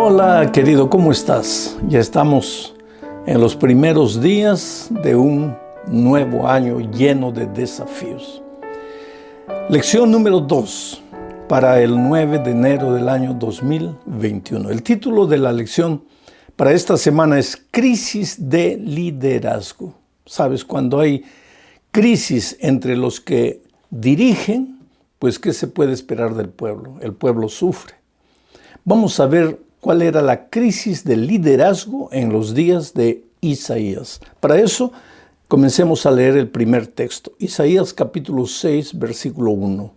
Hola querido, ¿cómo estás? Ya estamos en los primeros días de un nuevo año lleno de desafíos. Lección número 2 para el 9 de enero del año 2021. El título de la lección para esta semana es Crisis de liderazgo. ¿Sabes? Cuando hay crisis entre los que dirigen, pues ¿qué se puede esperar del pueblo? El pueblo sufre. Vamos a ver cuál era la crisis de liderazgo en los días de Isaías. Para eso, comencemos a leer el primer texto. Isaías capítulo 6, versículo 1.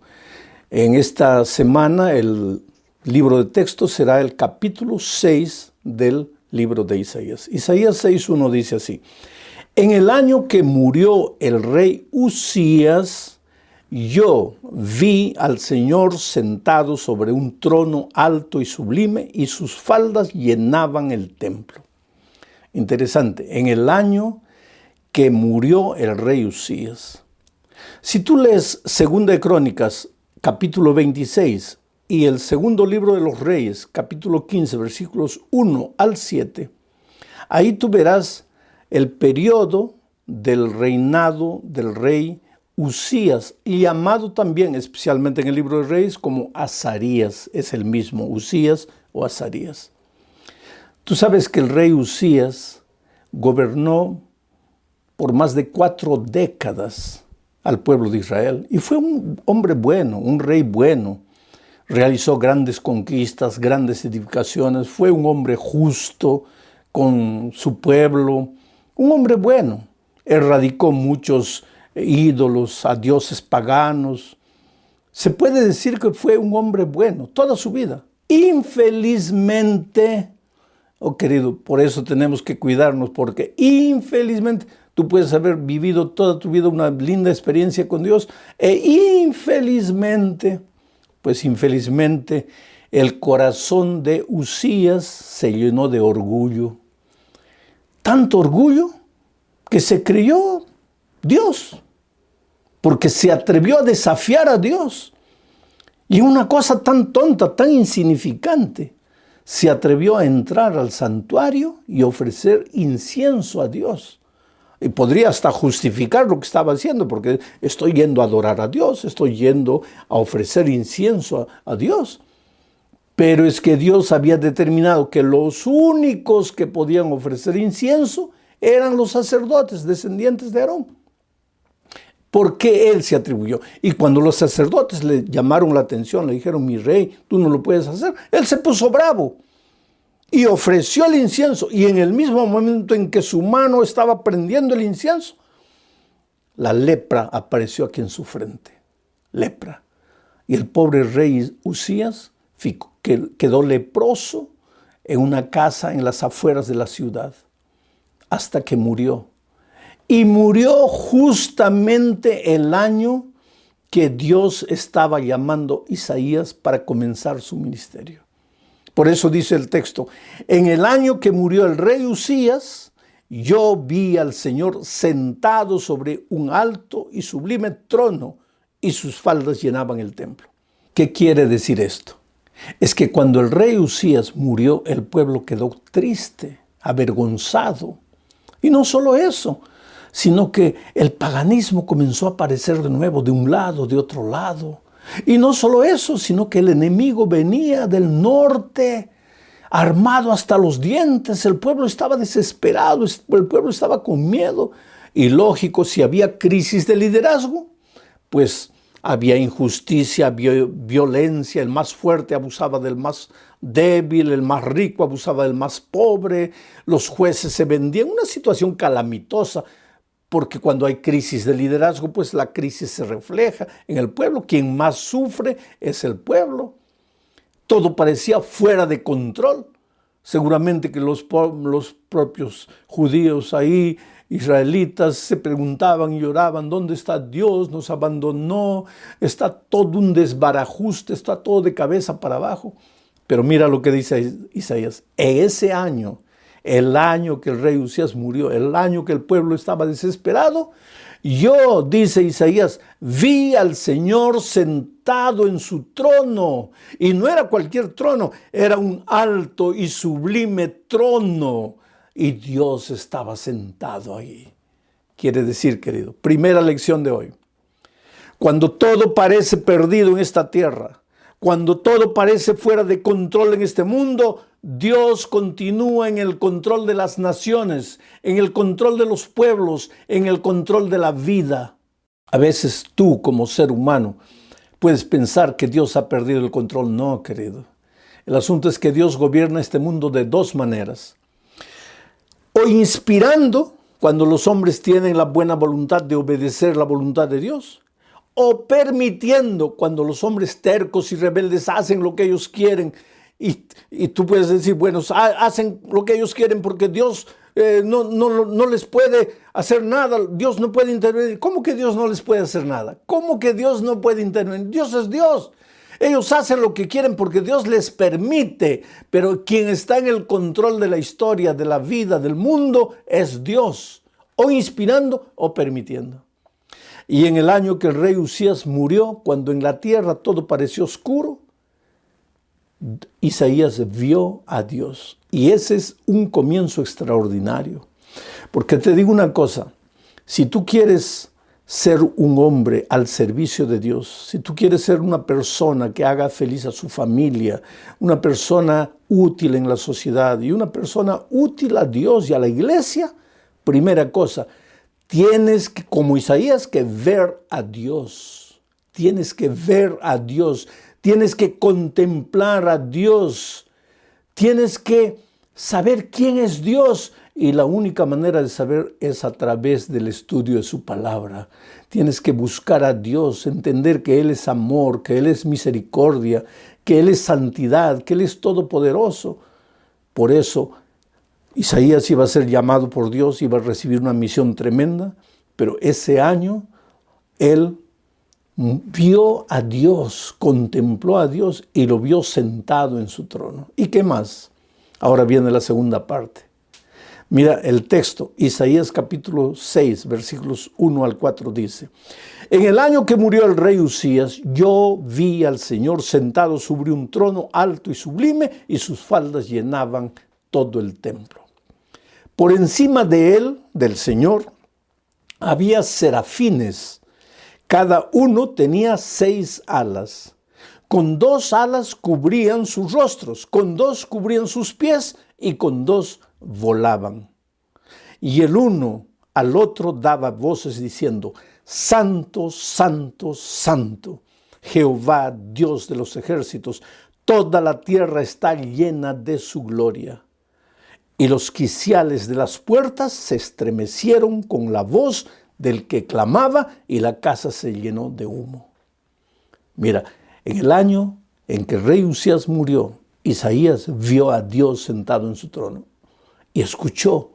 En esta semana el libro de texto será el capítulo 6 del libro de Isaías. Isaías 6:1 dice así: En el año que murió el rey Uzías, yo vi al Señor sentado sobre un trono alto y sublime, y sus faldas llenaban el templo. Interesante, en el año que murió el rey Uzías. Si tú lees 2 de Crónicas, capítulo 26, y el segundo libro de los Reyes, capítulo 15, versículos 1 al 7, ahí tú verás el periodo del reinado del rey Uzías, llamado también especialmente en el libro de Reyes como Azarías, es el mismo, Uzías o Azarías. Tú sabes que el rey Uzías gobernó por más de 4 décadas al pueblo de Israel y fue un hombre bueno, un rey bueno. Realizó grandes conquistas, grandes edificaciones, fue un hombre justo con su pueblo, un hombre bueno. Erradicó muchos ídolos, a dioses paganos. Se puede decir que fue un hombre bueno toda su vida. Infelizmente, querido, por eso tenemos que cuidarnos, porque infelizmente tú puedes haber vivido toda tu vida una linda experiencia con Dios e infelizmente, el corazón de Uzías se llenó de orgullo. Tanto orgullo que se creyó Dios, porque se atrevió a desafiar a Dios. Y una cosa tan tonta, tan insignificante, se atrevió a entrar al santuario y ofrecer incienso a Dios. Y podría hasta justificar lo que estaba haciendo, porque estoy yendo a adorar a Dios, estoy yendo a ofrecer incienso a Dios. Pero es que Dios había determinado que los únicos que podían ofrecer incienso eran los sacerdotes, descendientes de Aarón. ¿Por qué él se atribuyó? Y cuando los sacerdotes le llamaron la atención, le dijeron: mi rey, tú no lo puedes hacer, él se puso bravo y ofreció el incienso. Y en el mismo momento en que su mano estaba prendiendo el incienso, la lepra apareció aquí en su frente. Lepra. Y el pobre rey Uzías quedó leproso en una casa en las afueras de la ciudad hasta que murió. Y murió justamente el año que Dios estaba llamando a Isaías para comenzar su ministerio. Por eso dice el texto: en el año que murió el rey Uzías, yo vi al Señor sentado sobre un alto y sublime trono, y sus faldas llenaban el templo. ¿Qué quiere decir esto? Es que cuando el rey Uzías murió, el pueblo quedó triste, avergonzado. Y no solo eso, sino que el paganismo comenzó a aparecer de nuevo, de un lado, de otro lado. Y no solo eso, sino que el enemigo venía del norte, armado hasta los dientes. El pueblo estaba desesperado, el pueblo estaba con miedo. Y lógico, si había crisis de liderazgo, pues había injusticia, violencia, el más fuerte abusaba del más débil, el más rico abusaba del más pobre, los jueces se vendían, una situación calamitosa. Porque cuando hay crisis de liderazgo, pues la crisis se refleja en el pueblo. Quien más sufre es el pueblo. Todo parecía fuera de control. Seguramente que los propios judíos ahí, israelitas, se preguntaban y lloraban: ¿dónde está Dios? Nos abandonó. Está todo un desbarajuste, está todo de cabeza para abajo. Pero mira lo que dice Isaías: en ese año, el año que el rey Uzías murió, el año que el pueblo estaba desesperado, Yo, dice Isaías, vi al Señor sentado en su trono. Y no era cualquier trono, era un alto y sublime trono. Y Dios estaba sentado ahí. Quiere decir, querido, primera lección de hoy. Cuando todo parece perdido en esta tierra, cuando todo parece fuera de control en este mundo, Dios continúa en el control de las naciones, en el control de los pueblos, en el control de la vida. A veces tú, como ser humano, puedes pensar que Dios ha perdido el control. No, querido. El asunto es que Dios gobierna este mundo de dos maneras. O inspirando, cuando los hombres tienen la buena voluntad de obedecer la voluntad de Dios, o permitiendo, cuando los hombres tercos y rebeldes hacen lo que ellos quieren. Y tú puedes decir, bueno, hacen lo que ellos quieren porque Dios no les puede hacer nada. Dios no puede intervenir. ¿Cómo que Dios no les puede hacer nada? ¿Cómo que Dios no puede intervenir? Dios es Dios. Ellos hacen lo que quieren porque Dios les permite. Pero quien está en el control de la historia, de la vida, del mundo, es Dios. O inspirando o permitiendo. Y en el año que el rey Usías murió, cuando en la tierra todo pareció oscuro, Isaías vio a Dios. Y ese es un comienzo extraordinario. Porque te digo una cosa, si tú quieres ser un hombre al servicio de Dios, si tú quieres ser una persona que haga feliz a su familia, una persona útil en la sociedad y una persona útil a Dios y a la iglesia, primera cosa, tienes que, como Isaías, que ver a Dios. Tienes que ver a Dios. Tienes que contemplar a Dios. Tienes que saber quién es Dios. Y la única manera de saber es a través del estudio de su palabra. Tienes que buscar a Dios, entender que Él es amor, que Él es misericordia, que Él es santidad, que Él es todopoderoso. Por eso, Isaías iba a ser llamado por Dios, iba a recibir una misión tremenda, pero ese año él vio a Dios, contempló a Dios y lo vio sentado en su trono. ¿Y qué más? Ahora viene la segunda parte. Mira el texto, Isaías capítulo 6, versículos 1 al 4 dice: En el año que murió el rey Usías, yo vi al Señor sentado sobre un trono alto y sublime, y sus faldas llenaban todo el templo. Por encima de él, del Señor, había serafines. Cada uno tenía 6 alas. Con 2 alas cubrían sus rostros, con 2 cubrían sus pies y con 2 volaban. Y el uno al otro daba voces diciendo: Santo, santo, santo, Jehová, Dios de los ejércitos, toda la tierra está llena de su gloria. Y los quiciales de las puertas se estremecieron con la voz del que clamaba, y la casa se llenó de humo. Mira, en el año en que el rey Usías murió, Isaías vio a Dios sentado en su trono y escuchó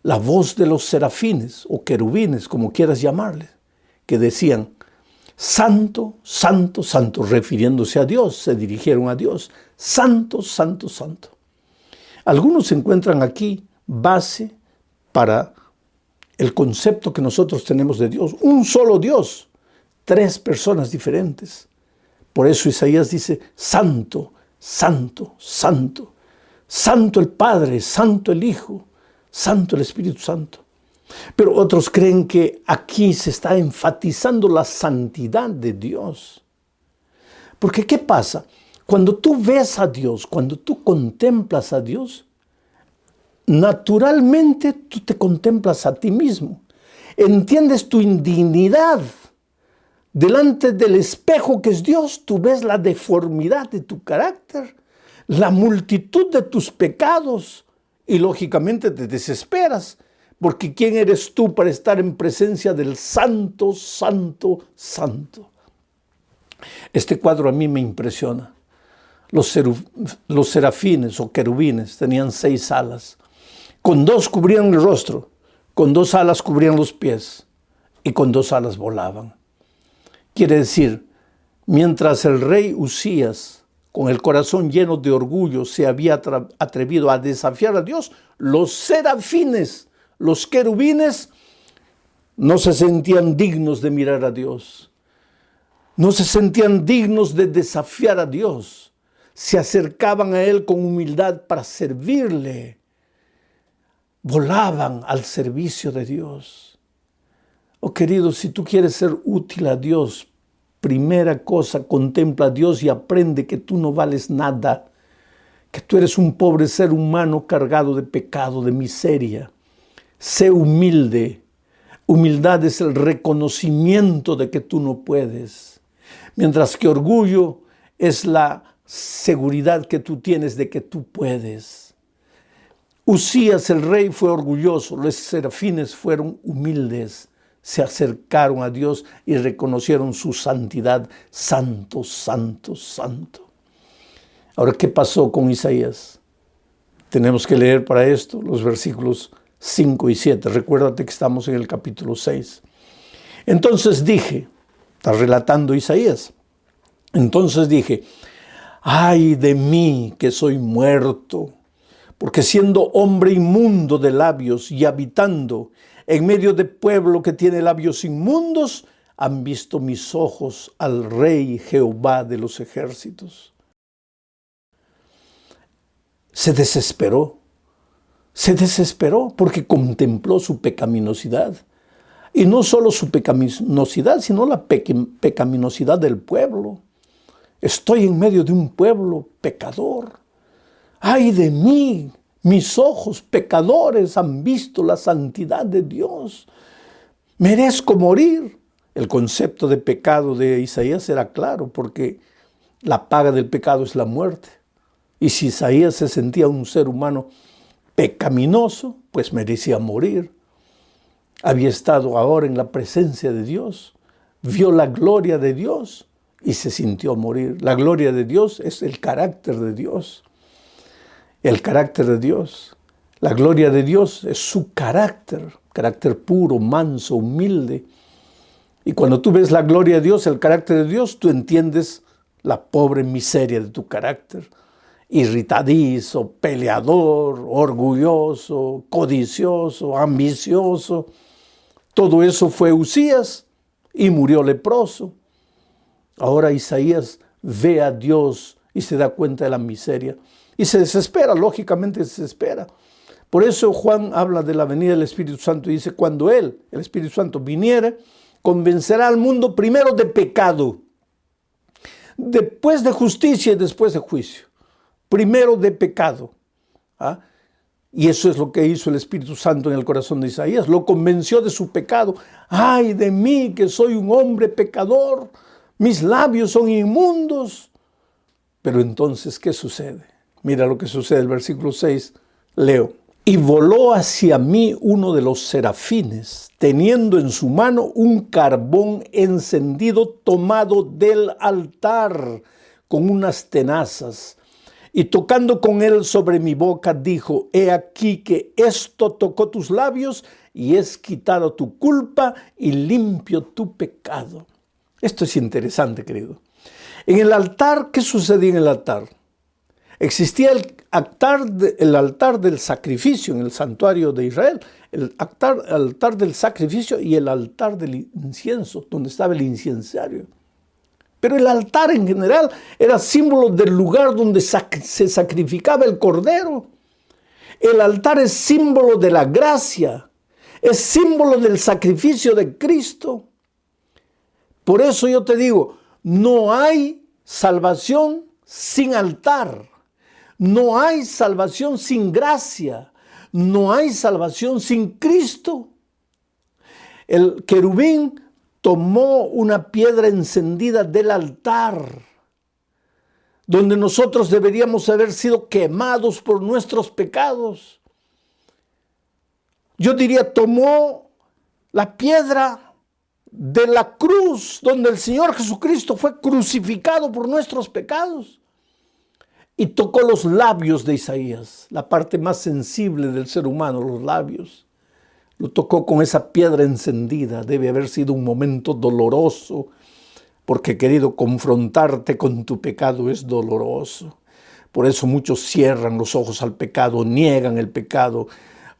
la voz de los serafines o querubines, como quieras llamarles, que decían: Santo, santo, santo, refiriéndose a Dios, se dirigieron a Dios. Santo, santo, santo. Algunos encuentran aquí base para el concepto que nosotros tenemos de Dios. Un solo Dios, 3 personas diferentes. Por eso Isaías dice: Santo, santo, santo. Santo el Padre, santo el Hijo, santo el Espíritu Santo. Pero otros creen que aquí se está enfatizando la santidad de Dios. Porque ¿qué pasa? Cuando tú ves a Dios, cuando tú contemplas a Dios, naturalmente tú te contemplas a ti mismo. Entiendes tu indignidad. Delante del espejo que es Dios, tú ves la deformidad de tu carácter, la multitud de tus pecados, y lógicamente te desesperas, porque ¿quién eres tú para estar en presencia del Santo, Santo, Santo? Este cuadro a mí me impresiona. Los serafines o querubines tenían 6 alas. Con 2 cubrían el rostro, con 2 alas cubrían los pies y con 2 alas volaban. Quiere decir, mientras el rey Usías, con el corazón lleno de orgullo, se había atrevido a desafiar a Dios, los serafines, los querubines, no se sentían dignos de mirar a Dios. No se sentían dignos de desafiar a Dios. Se acercaban a Él con humildad para servirle. Volaban al servicio de Dios. Oh querido, si tú quieres ser útil a Dios, primera cosa, contempla a Dios y aprende que tú no vales nada, que tú eres un pobre ser humano cargado de pecado, de miseria. Sé humilde. Humildad es el reconocimiento de que tú no puedes, mientras que orgullo es la seguridad que tú tienes de que tú puedes. Usías, el rey, fue orgulloso, los serafines fueron humildes, se acercaron a Dios y reconocieron su santidad. Santo, santo, santo. Ahora, ¿qué pasó con Isaías? Tenemos que leer para esto los versículos 5 y 7. Recuérdate que estamos en el capítulo 6. Entonces dije, está relatando Isaías, entonces dije, ay de mí que soy muerto, porque siendo hombre inmundo de labios y habitando en medio de pueblo que tiene labios inmundos, han visto mis ojos al Rey Jehová de los ejércitos. Se desesperó porque contempló su pecaminosidad. Y no solo su pecaminosidad, sino la pecaminosidad del pueblo. Estoy en medio de un pueblo pecador. ¡Ay de mí! Mis ojos pecadores han visto la santidad de Dios. Merezco morir. El concepto de pecado de Isaías era claro, porque la paga del pecado es la muerte. Y si Isaías se sentía un ser humano pecaminoso, pues merecía morir. Había estado ahora en la presencia de Dios, vio la gloria de Dios y se sintió morir. La gloria de Dios es el carácter de Dios. El carácter de Dios. La gloria de Dios es su carácter puro, manso, humilde. Y cuando tú ves la gloria de Dios, el carácter de Dios, tú entiendes la pobre miseria de tu carácter. Irritadizo, peleador, orgulloso, codicioso, ambicioso. Todo eso fue Usías y murió leproso. Ahora Isaías ve a Dios y se da cuenta de la miseria. Y se desespera, lógicamente se desespera. Por eso Juan habla de la venida del Espíritu Santo y dice, cuando Él, el Espíritu Santo, viniere, convencerá al mundo primero de pecado, después de justicia y después de juicio. Primero de pecado. ¿Ah? Y eso es lo que hizo el Espíritu Santo en el corazón de Isaías. Lo convenció de su pecado. ¡Ay de mí que soy un hombre pecador! Mis labios son inmundos. Pero entonces, ¿qué sucede? Mira lo que sucede, el versículo 6, leo. Y voló hacia mí uno de los serafines, teniendo en su mano un carbón encendido tomado del altar con unas tenazas. Y tocando con él sobre mi boca, dijo, he aquí que esto tocó tus labios y es quitado tu culpa y limpio tu pecado. Esto es interesante, querido. En el altar, ¿qué sucedía en el altar? Existía el altar del sacrificio en el santuario de Israel, el altar del sacrificio y el altar del incienso, donde estaba el incensario. Pero el altar en general era símbolo del lugar donde se sacrificaba el cordero. El altar es símbolo de la gracia, es símbolo del sacrificio de Cristo. Por eso yo te digo, no hay salvación sin altar. No hay salvación sin gracia. No hay salvación sin Cristo. El querubín tomó una piedra encendida del altar, donde nosotros deberíamos haber sido quemados por nuestros pecados. Yo diría, tomó la piedra de la cruz, donde el Señor Jesucristo fue crucificado por nuestros pecados. Y tocó los labios de Isaías, la parte más sensible del ser humano, los labios. Lo tocó con esa piedra encendida. Debe haber sido un momento doloroso, porque, querido, confrontarte con tu pecado es doloroso. Por eso muchos cierran los ojos al pecado, niegan el pecado,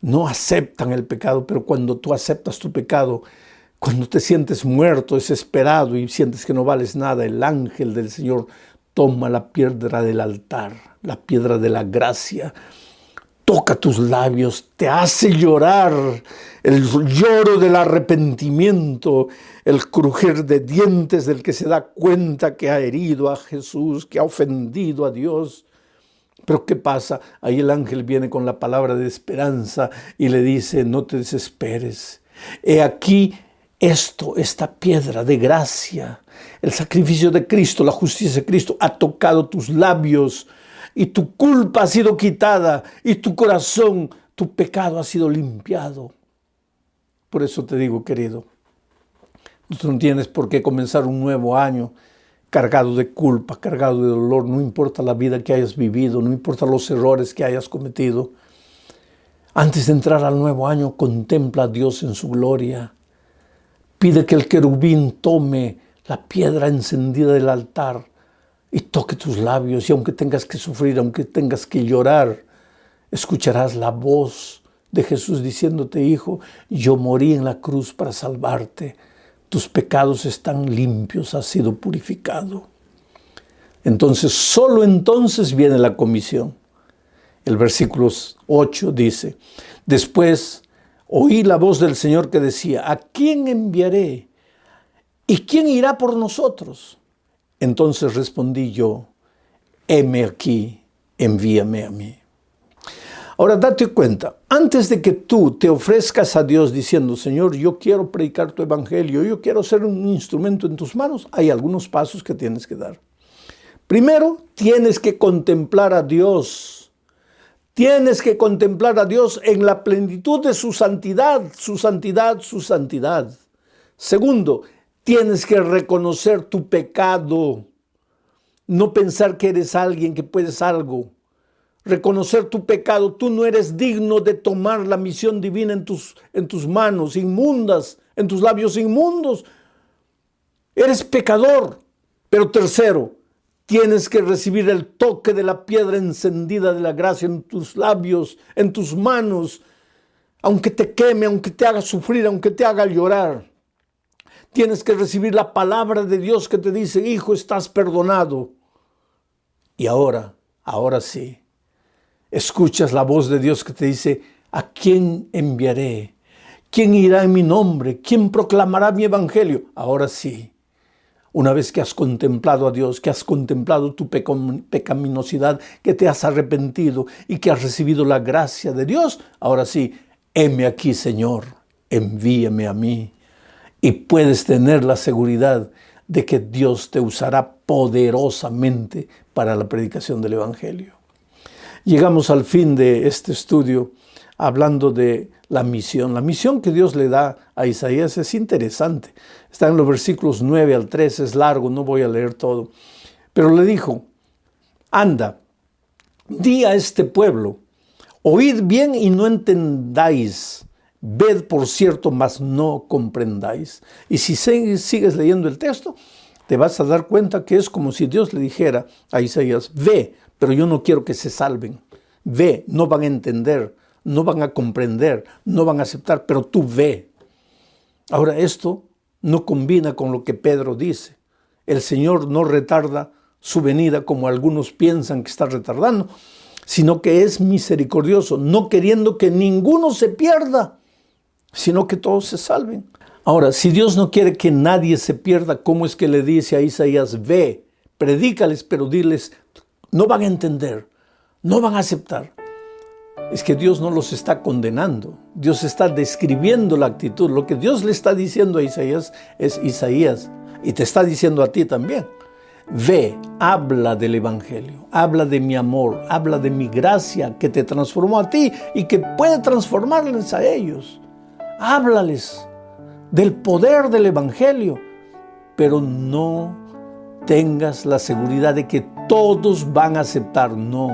no aceptan el pecado, pero cuando tú aceptas tu pecado, Cuando te sientes muerto, desesperado y sientes que no vales nada, el ángel del Señor toma la piedra del altar, la piedra de la gracia, toca tus labios, te hace llorar, el lloro del arrepentimiento, el crujir de dientes del que se da cuenta que ha herido a Jesús, que ha ofendido a Dios. Pero ¿qué pasa? Ahí el ángel viene con la palabra de esperanza y le dice, no te desesperes. He aquí esta piedra de gracia, el sacrificio de Cristo, la justicia de Cristo ha tocado tus labios y tu culpa ha sido quitada y tu corazón, tu pecado ha sido limpiado. Por eso te digo, querido, tú no tienes por qué comenzar un nuevo año cargado de culpa, cargado de dolor. No importa la vida que hayas vivido, no importa los errores que hayas cometido. Antes de entrar al nuevo año, contempla a Dios en su gloria. Pide que el querubín tome la piedra encendida del altar y toque tus labios. Y aunque tengas que sufrir, aunque tengas que llorar, escucharás la voz de Jesús diciéndote, hijo, yo morí en la cruz para salvarte. Tus pecados están limpios, has sido purificado. Entonces, solo entonces viene la comisión. El versículo 8 dice, después oí la voz del Señor que decía, ¿a quién enviaré? ¿Y quién irá por nosotros? Entonces respondí yo, heme aquí, envíame a mí. Ahora date cuenta, antes de que tú te ofrezcas a Dios diciendo, Señor, yo quiero predicar tu evangelio, yo quiero ser un instrumento en tus manos, hay algunos pasos que tienes que dar. Primero, tienes que contemplar a Dios. Tienes que contemplar a Dios en la plenitud de su santidad, su santidad, su santidad. Segundo, tienes que reconocer tu pecado. No pensar que eres alguien, que puedes algo. Reconocer tu pecado. Tú no eres digno de tomar la misión divina en tus manos inmundas, en tus labios inmundos. Eres pecador. Pero tercero, tienes que recibir el toque de la piedra encendida de la gracia en tus labios, en tus manos, aunque te queme, aunque te haga sufrir, aunque te haga llorar. Tienes que recibir la palabra de Dios que te dice, hijo, estás perdonado. Y ahora sí, escuchas la voz de Dios que te dice, ¿a quién enviaré? ¿Quién irá en mi nombre? ¿Quién proclamará mi evangelio? Ahora sí. Una vez que has contemplado a Dios, que has contemplado tu pecaminosidad, que te has arrepentido y que has recibido la gracia de Dios, ahora sí, heme aquí, Señor, envíame a mí. Y puedes tener la seguridad de que Dios te usará poderosamente para la predicación del Evangelio. Llegamos al fin de este estudio hablando de la misión. La misión que Dios le da a Isaías es interesante. Está en los versículos 9 al 13, es largo, no voy a leer todo. Pero le dijo, anda, di a este pueblo, oíd bien y no entendáis, ved por cierto, mas no comprendáis. Y si sigues leyendo el texto, te vas a dar cuenta que es como si Dios le dijera a Isaías, ve, pero yo no quiero que se salven. Ve, no van a entender, no van a comprender, no van a aceptar, pero tú ve. Ahora esto no combina con lo que Pedro dice. El Señor no retarda su venida como algunos piensan que está retardando, sino que es misericordioso, no queriendo que ninguno se pierda, sino que todos se salven. Ahora, si Dios no quiere que nadie se pierda, ¿cómo es que le dice a Isaías, ve, predícales, pero diles, no van a entender, no van a aceptar? Es que Dios no los está condenando. Dios está describiendo la actitud. Lo que Dios le está diciendo a Isaías es, Isaías, y te está diciendo a ti también, ve, habla del Evangelio, habla de mi amor, habla de mi gracia que te transformó a ti y que puede transformarles a ellos. Háblales del poder del Evangelio, pero no tengas la seguridad de que todos van a aceptar, no.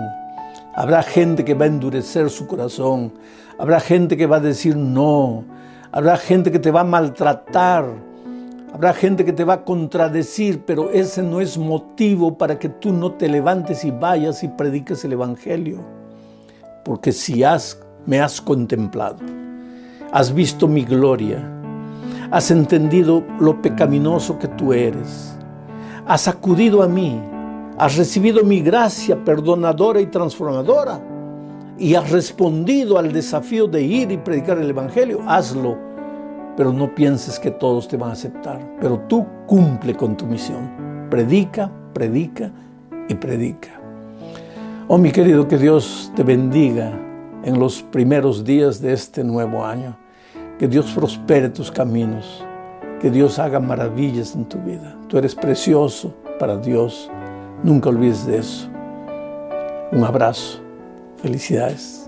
Habrá gente que va a endurecer su corazón, habrá gente que va a decir no, habrá gente que te va a maltratar, habrá gente que te va a contradecir, pero ese no es motivo para que tú no te levantes y vayas y prediques el Evangelio. Porque si me has contemplado, has visto mi gloria, Has entendido lo pecaminoso que tú eres. Has acudido a mí. Has recibido mi gracia perdonadora y transformadora. Y has respondido al desafío de ir y predicar el Evangelio. Hazlo. Pero no pienses que todos te van a aceptar. Pero tú cumple con tu misión. Predica, predica y predica. Oh, mi querido, que Dios te bendiga en los primeros días de este nuevo año. Que Dios prospere tus caminos. Que Dios haga maravillas en tu vida. Tú eres precioso para Dios. Nunca olvides de eso. Un abrazo. Felicidades.